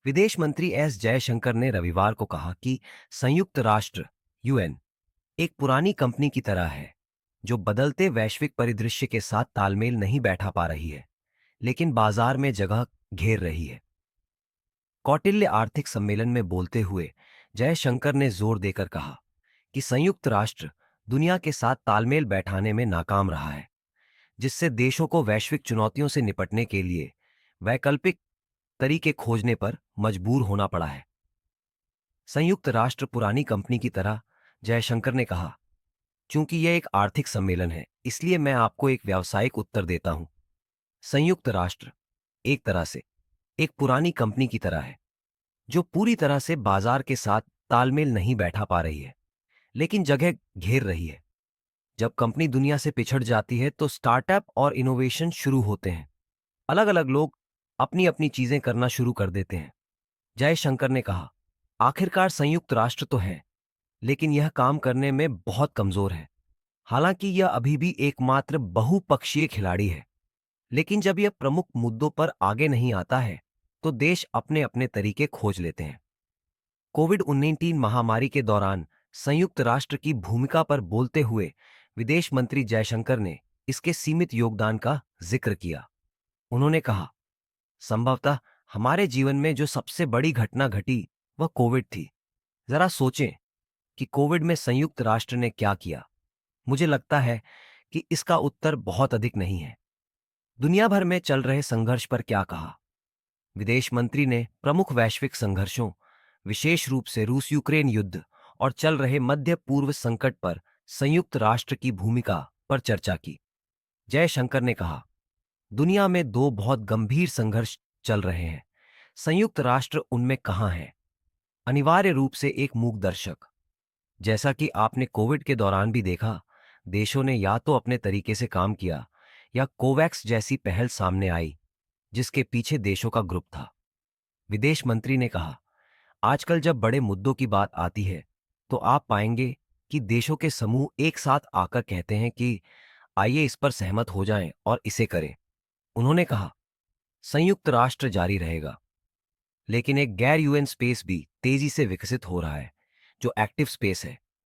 विदेश मंत्री एस जयशंकर ने रविवार को कहा कि संयुक्त राष्ट्र यूएन एक पुरानी कंपनी की तरह है जो बदलते वैश्विक परिदृश्य के साथ तालमेल नहीं बैठा पा रही है, लेकिन बाजार में जगह घेर रही है। कौटिल्य आर्थिक सम्मेलन में बोलते हुए जयशंकर ने जोर देकर कहा कि संयुक्त राष्ट्र दुनिया के साथ तालमेल बैठाने में नाकाम रहा है, जिससे देशों को वैश्विक चुनौतियों से निपटने के लिए वैकल्पिक तरीके खोजने पर मजबूर होना पड़ा है। संयुक्त राष्ट्र पुरानी कंपनी की तरह, जयशंकर ने कहा। चूंकि यह एक आर्थिक सम्मेलन है, इसलिए मैं आपको एक व्यावसायिक उत्तर देता हूं। संयुक्त राष्ट्र एक तरह से एक पुरानी कंपनी की तरह है जो पूरी तरह से बाजार के साथ तालमेल नहीं बैठा पा रही है, लेकिन जगह घेर रही है। जब कंपनी दुनिया से पिछड़ जाती है तो स्टार्टअप और इनोवेशन शुरू होते हैं। अलग अलग लोग अपनी अपनी चीजें करना शुरू कर देते हैं। जयशंकर ने कहा, आखिरकार संयुक्त राष्ट्र तो है, लेकिन यह काम करने में बहुत कमजोर है। हालांकि यह अभी भी एकमात्र बहुपक्षीय खिलाड़ी है, लेकिन जब यह प्रमुख मुद्दों पर आगे नहीं आता है तो देश अपने अपने तरीके खोज लेते हैं। कोविड-19 महामारी के दौरान संयुक्त राष्ट्र की भूमिका पर बोलते हुए विदेश मंत्री जयशंकर ने इसके सीमित योगदान का जिक्र किया। उन्होंने कहा, संभवतः हमारे जीवन में जो सबसे बड़ी घटना घटी वह कोविड थी। जरा सोचें कि कोविड में संयुक्त राष्ट्र ने क्या किया। मुझे लगता है कि इसका उत्तर बहुत अधिक नहीं है। दुनिया भर में चल रहे संघर्ष पर क्या कहा? विदेश मंत्री ने प्रमुख वैश्विक संघर्षों, विशेष रूप से रूस यूक्रेन युद्ध और चल रहे मध्य पूर्व संकट पर संयुक्त राष्ट्र की भूमिका पर चर्चा की। जयशंकर ने कहा, दुनिया में दो बहुत गंभीर संघर्ष चल रहे हैं। संयुक्त राष्ट्र उनमें कहां है? अनिवार्य रूप से एक मूक दर्शक। जैसा कि आपने कोविड के दौरान भी देखा, देशों ने या तो अपने तरीके से काम किया या कोवैक्स जैसी पहल सामने आई जिसके पीछे देशों का ग्रुप था। विदेश मंत्री ने कहा, आजकल जब बड़े मुद्दों की बात आती है तो आप पाएंगे कि देशों के समूह एक साथ आकर कहते हैं कि आइए इस पर सहमत हो जाएं और इसे करें। उन्होंने कहा, संयुक्त राष्ट्र जारी रहेगा, लेकिन एक गैर यूएन स्पेस भी तेजी से विकसित हो रहा है जो एक्टिव स्पेस है।